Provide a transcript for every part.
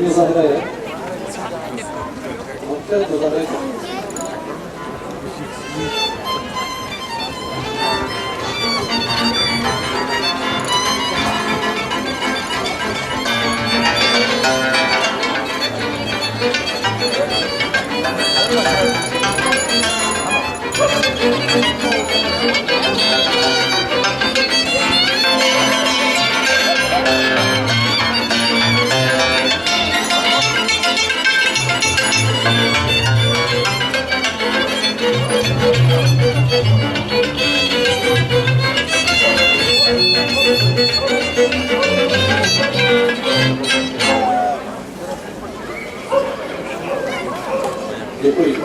Zahraje. Odkud to zahraje? Děkuji.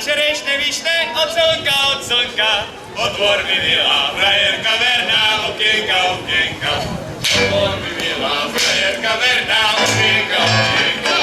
Čerešne, vyšne, od slnka, od dvor mi milá, frajerka verná, okienka, okienka. Od dvor mi milá, frajerka verná, okienka, okienka.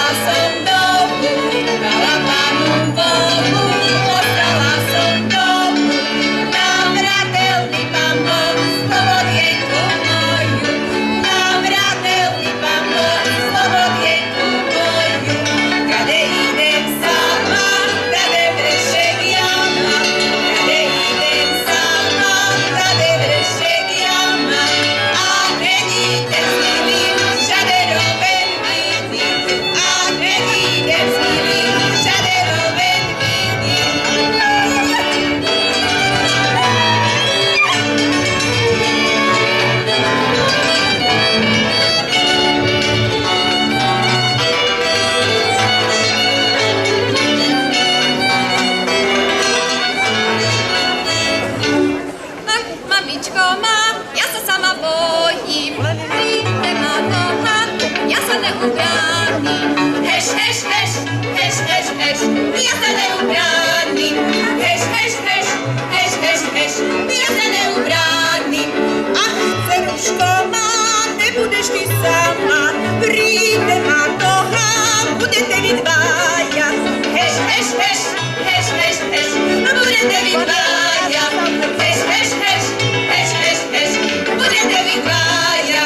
Ostala som domu, dala Pánu Bohu, ostala som domu, navratelný Pán Boh, slobodienku moju, navratelný Pán Boh, slobodienku moju, kade idem sama, kade brešek jama, kade idem sama, kade brešek jama, a keď idem s milým, všade roben vidím, a keď idem s milým, všade roben vidím. Ach, mamičko má, ja sa sama bojím, príde ma noha, ja sa neubránim. Heš, heš, heš, heš, heš, heš, ja sa neubránim. Heš, heš, heš, heš, heš, heš, ja sa neubránim. Ach, dceruško má, nebudeš ty sama, príde ma noha, budete vy dvaja. Heš, heš, heš, heš, heš, heš, budete vy dvaja. Heš, heš, heš, heš, heš, heš, budete vy dvaja.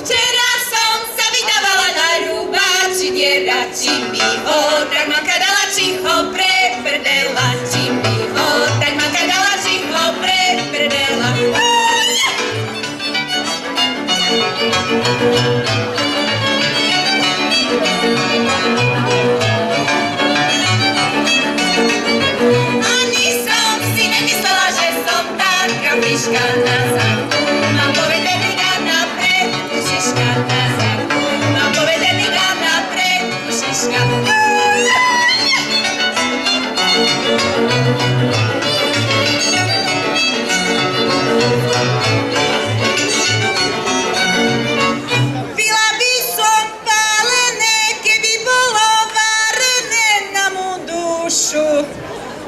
Včera som sa vydávala na rúbačiniera, či mi ho tak manka dala, či ho preprdela, či mi ho tak manka dala, či ho preprdela. Ani som si nemyslela, že som taká myška na záku. Mám povedený Gana pre Šiška na záku. Mám povedený Gana pre Šiška. Pila by som pálené, keby bolo varené na mú dušu.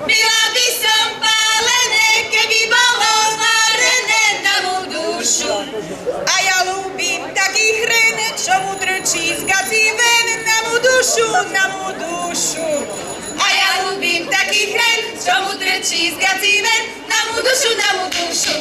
Pila by som pálené, keby bolo varené na mú dušu. A ja ľúbim taký hren, čo mu trčí z gací ven na mú dušu, na mú dušu. A ja ľúbim taký hren, čo mu trčí z gací ven na mú dušu, na mú dušu.